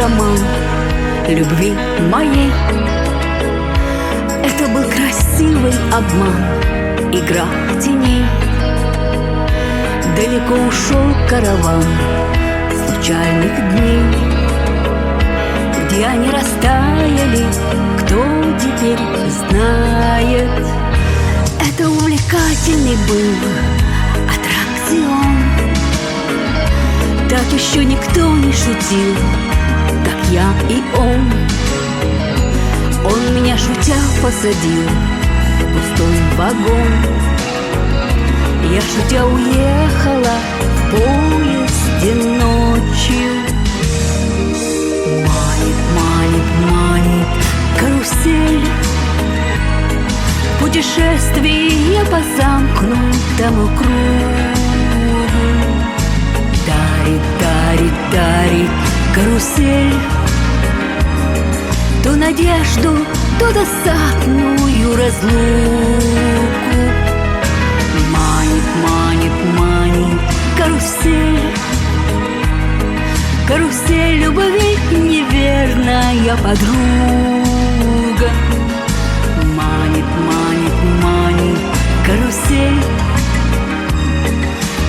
роман любви моей. Это был красивый обман, игра теней. Далеко ушел караван случайных дней. Где они растаяли, кто теперь знает? Это увлекательный был аттракцион. Так еще никто не шутил, как я и он. Он меня шутя посадил в пустой вагон. Я шутя уехала в поезде ночью. Манит, манит, манит карусель, путешествие по замкнутому кругу. Дарит, дарит, дарит карусель то надежду, то досадную разлуку. Манит, манит, манит карусель, карусель любви неверная подруга. Манит, манит, манит карусель,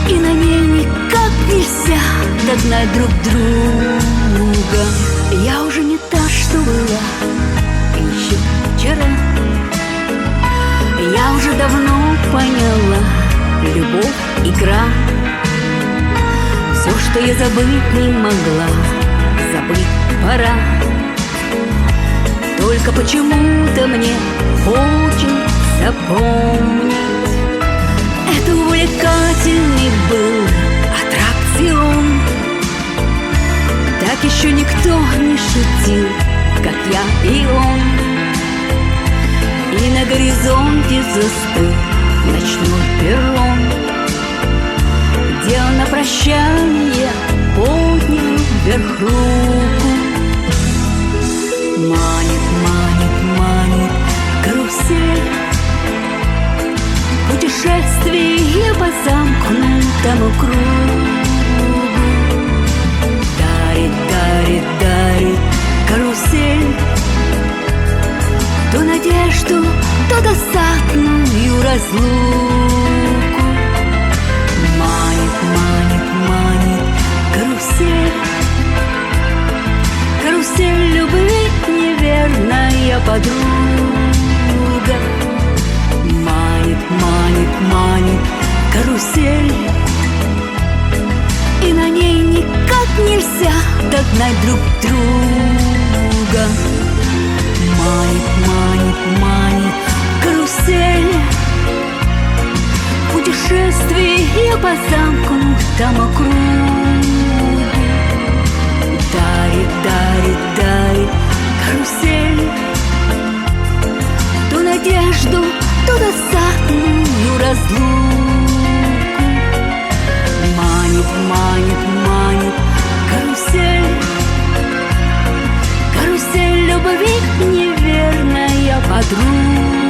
и на ней никак нельзя догнать друг друга. Я уже не та, что была еще вчера. Я уже давно поняла, любовь — игра. Все, что я забыть не могла, забыть пора. Только почему-то мне хочется помнить. Это увлекательный был аттракцион. Так еще никто не шутил, как я и он. И на горизонте застыл ночной перрон, где он на прощание поднял вверх руку. Манит, манит, манит карусель, путешествие по замкнутому кругу. Дарит, дарит, дарит карусель то надежду, то досадную разлуку. Манит, манит, манит карусель, карусель любви неверная подруга. Манит, манит, манит карусель, и на ней никак нельзя догнать друг друга. Манит, манит, манит карусель, путешествие по замкнутому кругу. Дарит, дарит, дарит карусель то надежду, то досадную разлуку. Манит, манит, манит карусель, карусель любви неверная подруга.